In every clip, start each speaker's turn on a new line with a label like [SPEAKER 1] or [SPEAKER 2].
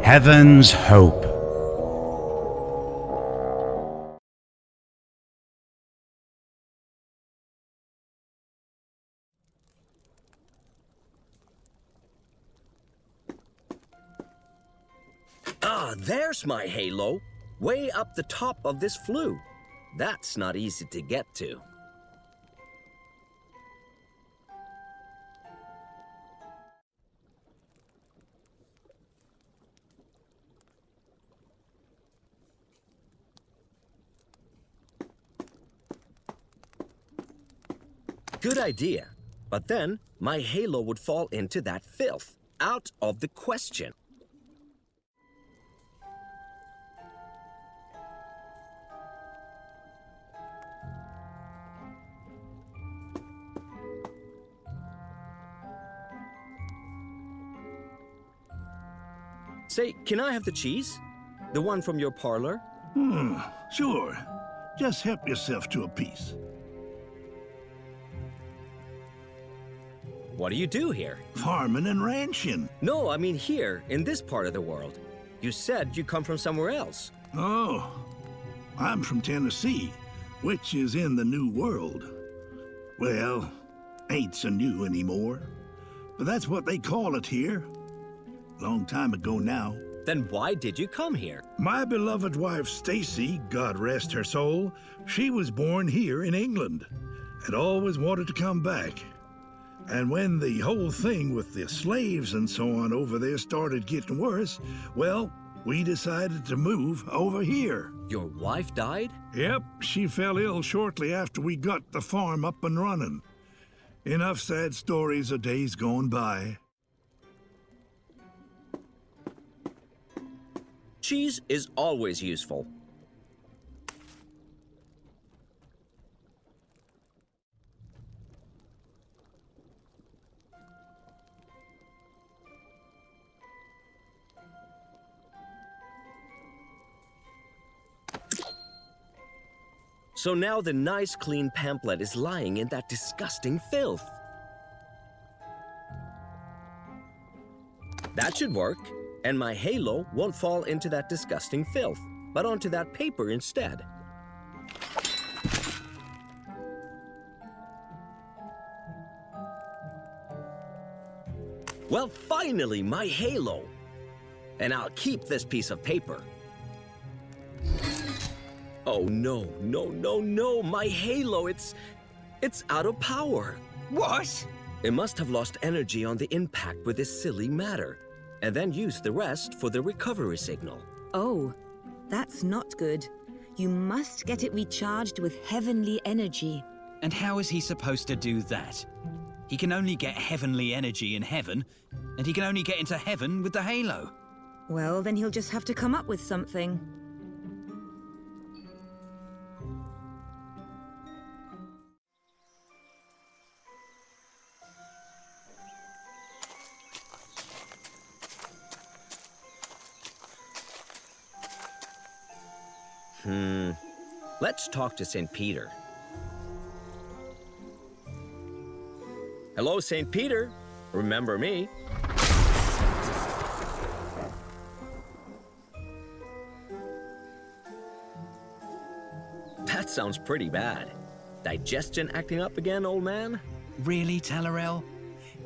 [SPEAKER 1] Heaven's Hope.
[SPEAKER 2] Ah, there's my halo, way up the top of this flue. That's not easy to get to. Good idea, but then my halo would fall into that filth. Out of the question. Say, can I have the cheese? The one from your parlor?
[SPEAKER 3] Sure. Just help yourself to a piece.
[SPEAKER 2] What do you do here?
[SPEAKER 3] Farming and ranching.
[SPEAKER 2] No, I mean here, in this part of the world. You said you come from somewhere else.
[SPEAKER 3] Oh, I'm from Tennessee, which is in the New World. Well, ain't so new anymore. But that's what they call it here. Long time ago now.
[SPEAKER 2] Then why did you come here?
[SPEAKER 3] My beloved wife Stacy, God rest her soul, she was born here in England and always wanted to come back. And when the whole thing with the slaves and so on over there started getting worse, well, we decided to move over here.
[SPEAKER 2] Your wife died?
[SPEAKER 3] Yep, she fell ill shortly after we got the farm up and running. Enough sad stories of days gone by.
[SPEAKER 2] Cheese is always useful. So now the nice clean pamphlet is lying in that disgusting filth. That should work, and my halo won't fall into that disgusting filth, but onto that paper instead. Well, finally, my halo! And I'll keep this piece of paper. Oh, no, no, no, no, my halo, it's out of power.
[SPEAKER 4] What?
[SPEAKER 2] It must have lost energy on the impact with this silly matter, and then used the rest for the recovery signal.
[SPEAKER 5] Oh, that's not good. You must get it recharged with heavenly energy.
[SPEAKER 4] And how is he supposed to do that? He can only get heavenly energy in heaven, and he can only get into heaven with the halo.
[SPEAKER 5] Well, then he'll just have to come up with something.
[SPEAKER 2] Let's talk to St. Peter. Hello, St. Peter. Remember me? That sounds pretty bad. Digestion acting up again, old man?
[SPEAKER 4] Really, Talorel?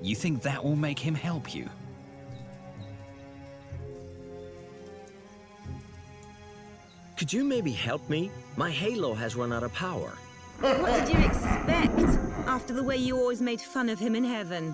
[SPEAKER 4] You think that will make him help you?
[SPEAKER 2] Could you maybe help me? My halo has run out of power.
[SPEAKER 5] What did you expect, after the way you always made fun of him in heaven?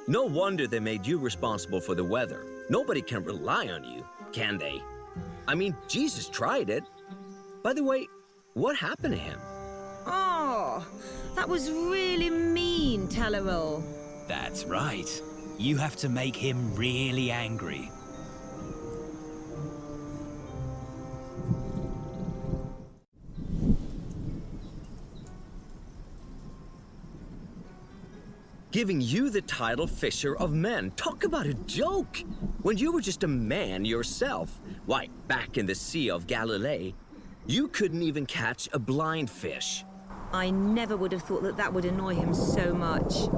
[SPEAKER 2] No wonder they made you responsible for the weather. Nobody can rely on you, can they? I mean, Jesus tried it. By the way, what happened to him?
[SPEAKER 5] Oh, that was really mean, Talorel.
[SPEAKER 4] That's right. You have to make him really angry.
[SPEAKER 2] Giving you the title Fisher of Men. Talk about a joke! When you were just a man yourself, why, back in the Sea of Galilee, you couldn't even catch a blind fish.
[SPEAKER 5] I never would have thought that would annoy him so much.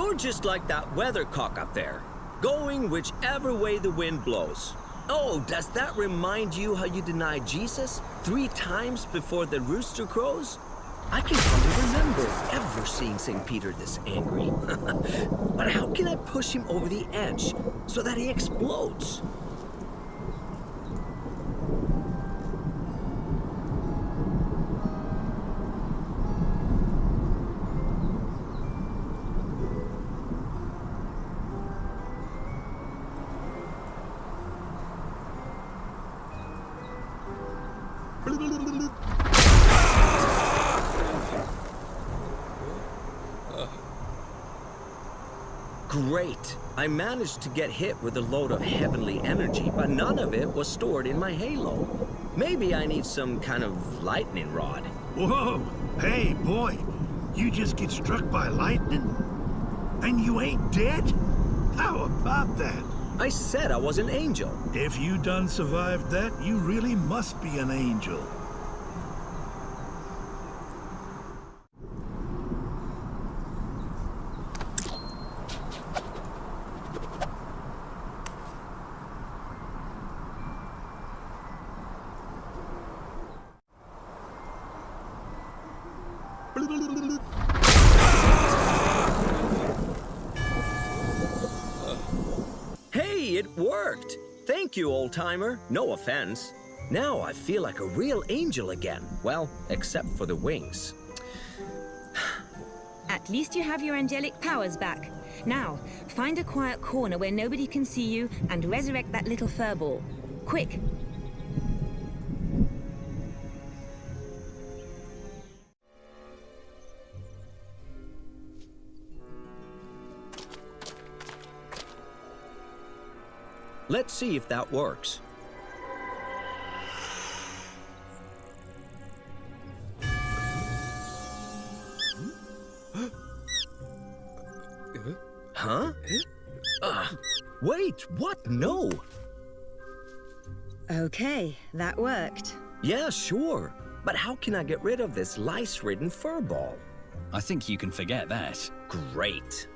[SPEAKER 2] You're just like that weathercock up there, going whichever way the wind blows. Oh, does that remind you how you denied Jesus 3 times before the rooster crows? I can hardly remember ever seeing St. Peter this angry. But how can I push him over the edge so that he explodes? Great! I managed to get hit with a load of heavenly energy, but none of it was stored in my halo. Maybe I need some kind of lightning rod.
[SPEAKER 3] Whoa! Hey, boy! You just get struck by lightning? And you ain't dead? How about that?
[SPEAKER 2] I said I was an angel.
[SPEAKER 3] If you done survived that, you really must be an angel.
[SPEAKER 2] Hey, it worked! Thank you, old-timer. No offense. Now I feel like a real angel again. Well, except for the wings.
[SPEAKER 5] At least you have your angelic powers back. Now, find a quiet corner where nobody can see you and resurrect that little furball. Quick!
[SPEAKER 2] Let's see if that works. Huh? Wait, what? No!
[SPEAKER 5] Okay, that worked.
[SPEAKER 2] Yeah, sure. But how can I get rid of this lice-ridden furball?
[SPEAKER 4] I think you can forget that.
[SPEAKER 2] Great.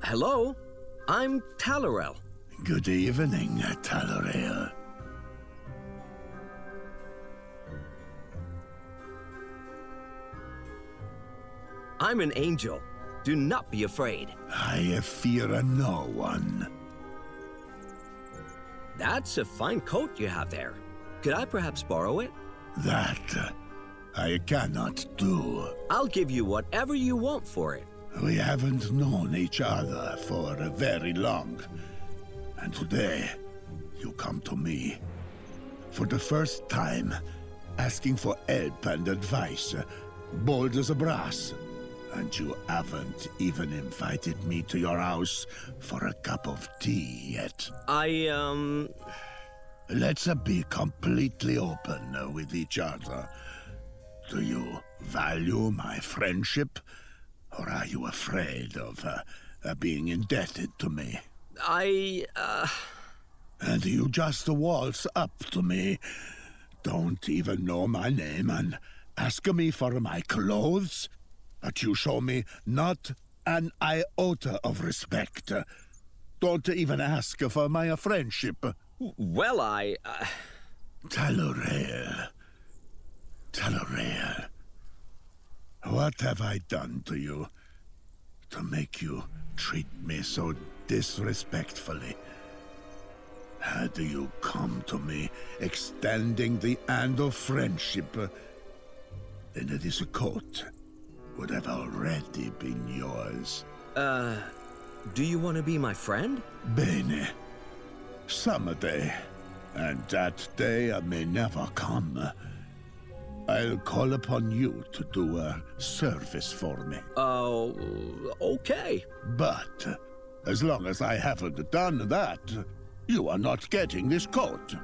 [SPEAKER 2] Hello? I'm Talorel.
[SPEAKER 3] Good evening, Talorel.
[SPEAKER 2] I'm an angel. Do not be afraid.
[SPEAKER 3] I fear no one.
[SPEAKER 2] That's a fine coat you have there. Could I perhaps borrow it?
[SPEAKER 3] That I cannot do.
[SPEAKER 2] I'll give you whatever you want for it.
[SPEAKER 3] We haven't known each other for very long. And today, you come to me. For the first time, asking for help and advice. Bold as a brass. And you haven't even invited me to your house for a cup of tea yet. Let's be completely open with each other. Do you value my friendship? Or are you afraid of being indebted to me? And you just waltz up to me, don't even know my name, and ask me for my clothes? But you show me not an iota of respect. Don't even ask for my friendship.
[SPEAKER 2] Well,
[SPEAKER 3] Talorel. Talorel. What have I done to you to make you treat me so disrespectfully? How do you come to me extending the hand of friendship? Then this coat would have already been yours.
[SPEAKER 2] do you want to be my friend?
[SPEAKER 3] Bene. Someday, and that day may never come, I'll call upon you to do a service for me.
[SPEAKER 2] Oh, okay.
[SPEAKER 3] But as long as I haven't done that, you are not getting this coat.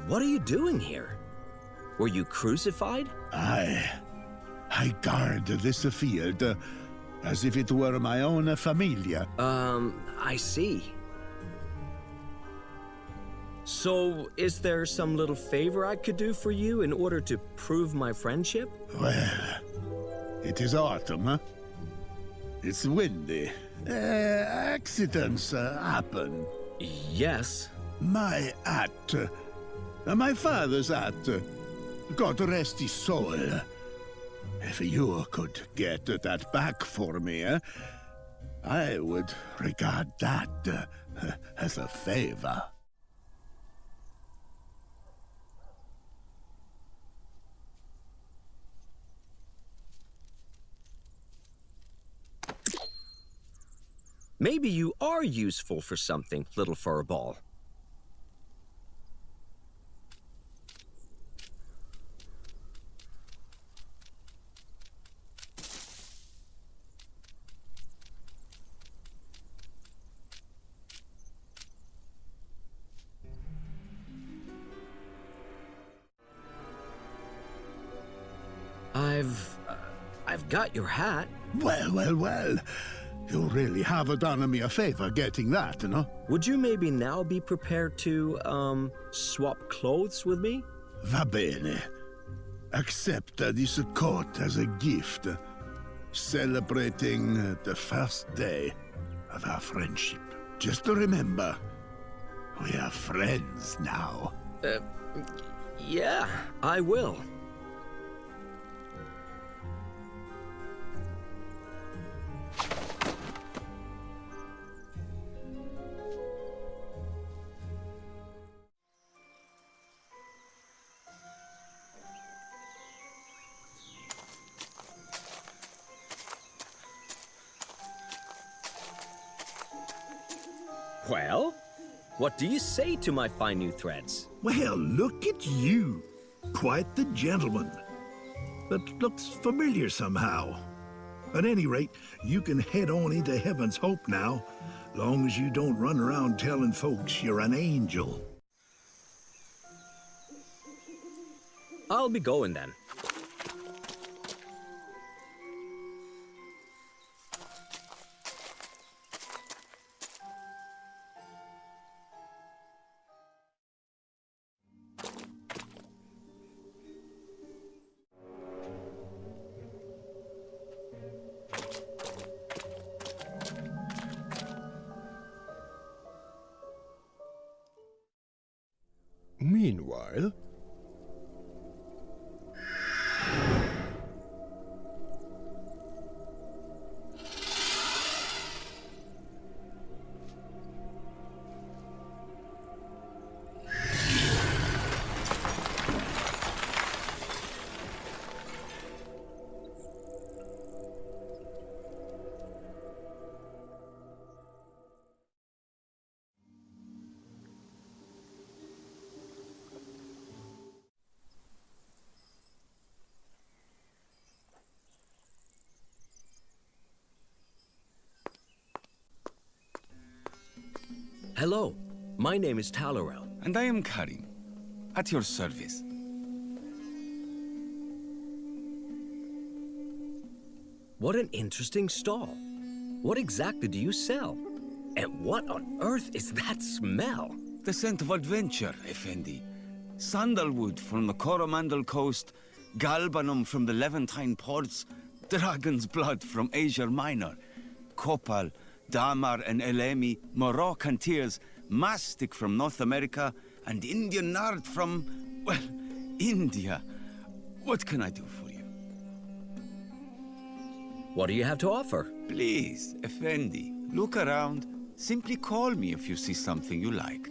[SPEAKER 2] What are you doing here? Were you crucified?
[SPEAKER 1] I guard this field as if it were my own familia.
[SPEAKER 2] I see. So, is there some little favor I could do for you in order to prove my friendship?
[SPEAKER 1] Well, it is autumn, huh? It's windy. Accidents happen.
[SPEAKER 2] Yes.
[SPEAKER 1] My hat, my father's hat, God rest his soul. If you could get that back for me, I would regard that as a favor.
[SPEAKER 2] Maybe you are useful for something, little furball. I've got your hat.
[SPEAKER 1] Well. You really have done me a favor getting that, no?
[SPEAKER 2] Would you maybe now be prepared to, swap clothes with me?
[SPEAKER 1] Va bene. Accept this coat as a gift, celebrating the first day of our friendship. Just remember, we are friends now.
[SPEAKER 2] Yeah, I will. Well, what do you say to my fine new threads?
[SPEAKER 3] Well, look at you. Quite the gentleman. That looks familiar somehow. At any rate, you can head on into Heaven's Hope now, long as you don't run around telling folks you're an angel.
[SPEAKER 2] I'll be going then.
[SPEAKER 6] Meanwhile...
[SPEAKER 2] Hello, my name is Talorel.
[SPEAKER 7] And I am Karim, at your service.
[SPEAKER 2] What an interesting stall. What exactly do you sell? And what on earth is that smell?
[SPEAKER 7] The scent of adventure, Effendi. Sandalwood from the Coromandel coast, galbanum from the Levantine ports, dragon's blood from Asia Minor, copal, damar and elemi, Moroccan tears, mastic from North America, and Indian nard from, well, India. What can I do for you?
[SPEAKER 2] What do you have to offer?
[SPEAKER 7] Please, Effendi, look around. Simply call me if you see something you like.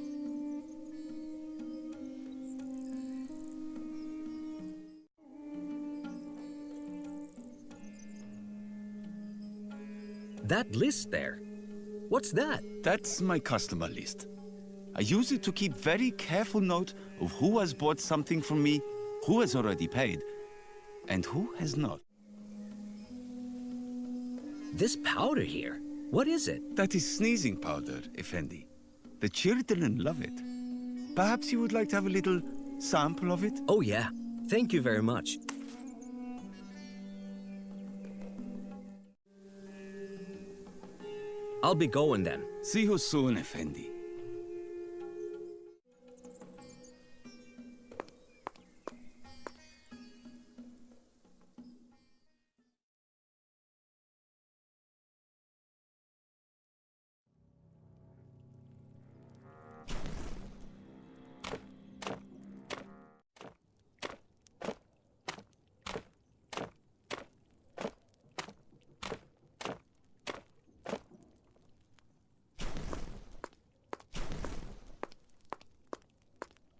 [SPEAKER 2] That list there, what's that?
[SPEAKER 7] That's my customer list. I use it to keep very careful note of who has bought something from me, who has already paid, and who has not.
[SPEAKER 2] This powder here, what is it?
[SPEAKER 7] That is sneezing powder, Effendi. The children love it. Perhaps you would like to have a little sample of it?
[SPEAKER 2] Oh, yeah. Thank you very much. I'll be going then.
[SPEAKER 7] See you soon, Effendi.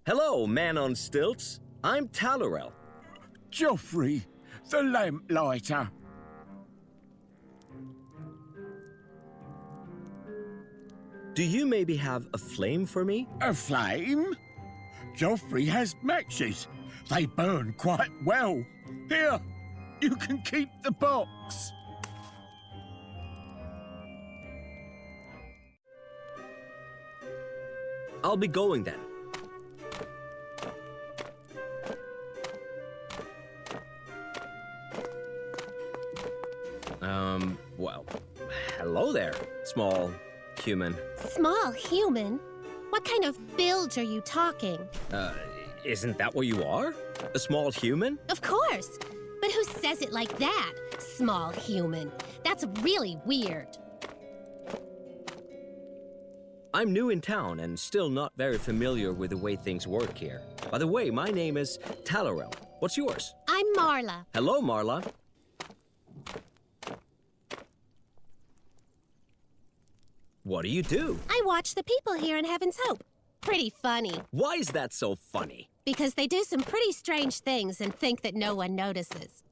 [SPEAKER 2] Hello, man on stilts. I'm Talorel.
[SPEAKER 8] Joffrey, the lamplighter.
[SPEAKER 2] Do you maybe have a flame for me?
[SPEAKER 8] A flame? Joffrey has matches. They burn quite well. Here, you can keep the box.
[SPEAKER 2] I'll be going then. Well, hello there, small human.
[SPEAKER 9] Small human? What kind of build are you talking?
[SPEAKER 2] Isn't that what you are? A small human?
[SPEAKER 9] Of course. But who says it like that? Small human. That's really weird.
[SPEAKER 2] I'm new in town and still not very familiar with the way things work here. By the way, my name is Talorel. What's yours?
[SPEAKER 9] I'm Marla.
[SPEAKER 2] Hello, Marla. What do you do?
[SPEAKER 9] I watch the people here in Heaven's Hope. Pretty funny.
[SPEAKER 2] Why is that so funny?
[SPEAKER 9] Because they do some pretty strange things and think that no one notices.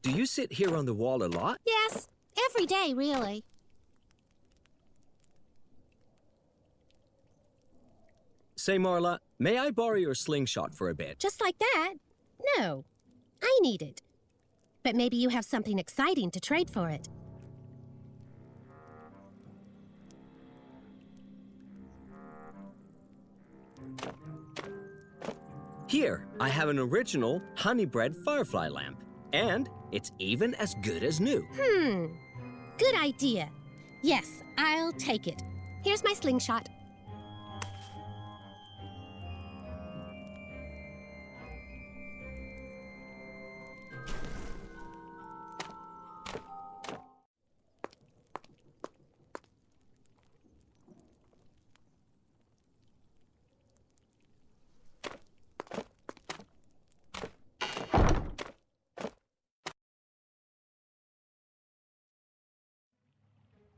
[SPEAKER 2] Do you sit here on the wall a lot?
[SPEAKER 9] Yes, every day, really.
[SPEAKER 2] Say, Marla, may I borrow your slingshot for a bit?
[SPEAKER 9] Just like that? No, I need it. But maybe you have something exciting to trade for it.
[SPEAKER 2] Here, I have an original honey-bred firefly lamp. And it's even as good as new.
[SPEAKER 9] Good idea. Yes, I'll take it. Here's my slingshot.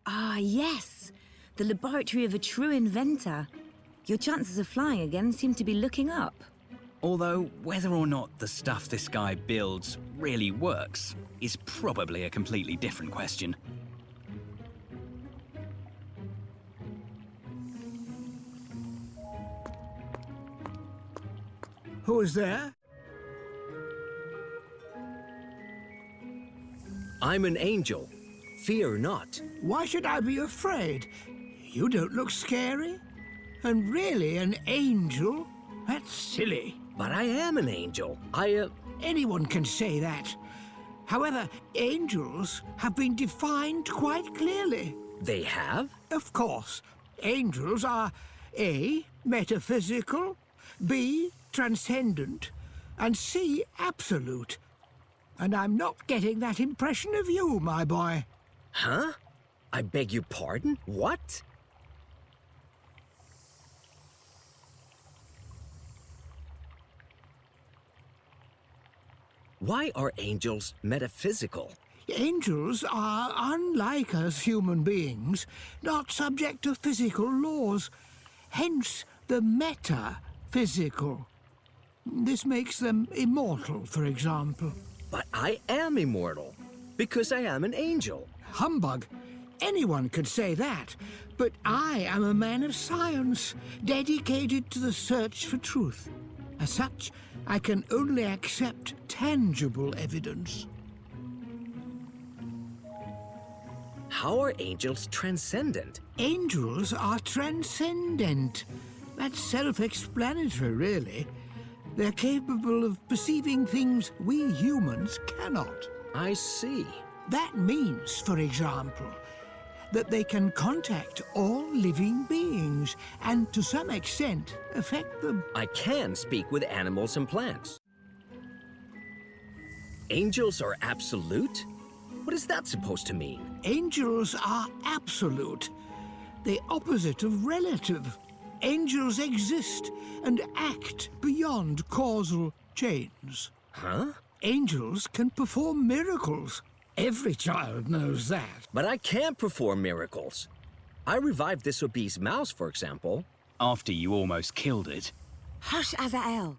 [SPEAKER 5] Ah, yes. The laboratory of a true inventor. Your chances of flying again seem to be looking up.
[SPEAKER 4] Although, whether or not the stuff this guy builds really works is probably a completely different question.
[SPEAKER 10] Who is there?
[SPEAKER 2] I'm an angel. Fear not.
[SPEAKER 10] Why should I be afraid? You don't look scary. And really, an angel? That's silly.
[SPEAKER 2] But I am an angel.
[SPEAKER 10] Anyone can say that. However, angels have been defined quite clearly.
[SPEAKER 2] They have?
[SPEAKER 10] Of course. Angels are A, metaphysical, B, transcendent, and C, absolute. And I'm not getting that impression of you, my boy.
[SPEAKER 2] Huh? I beg your pardon? What? Why are angels metaphysical?
[SPEAKER 10] Angels are, unlike us human beings, not subject to physical laws. Hence the metaphysical. This makes them immortal, for example.
[SPEAKER 2] But I am immortal, because I am an angel.
[SPEAKER 10] Humbug. Anyone could say that. But I am a man of science, dedicated to the search for truth. As such, I can only accept tangible evidence.
[SPEAKER 2] How are angels transcendent?
[SPEAKER 10] Angels are transcendent. That's self-explanatory, really. They're capable of perceiving things we humans cannot.
[SPEAKER 2] I see.
[SPEAKER 10] That means, for example, that they can contact all living beings and, to some extent, affect them.
[SPEAKER 2] I can speak with animals and plants. Angels are absolute? What is that supposed to mean?
[SPEAKER 10] Angels are absolute, the opposite of relative. Angels exist and act beyond causal chains.
[SPEAKER 2] Huh?
[SPEAKER 10] Angels can perform miracles. Every child knows that.
[SPEAKER 2] But I can't perform miracles. I revived this obese mouse, for example.
[SPEAKER 4] After you almost killed it.
[SPEAKER 5] Hush, Azael.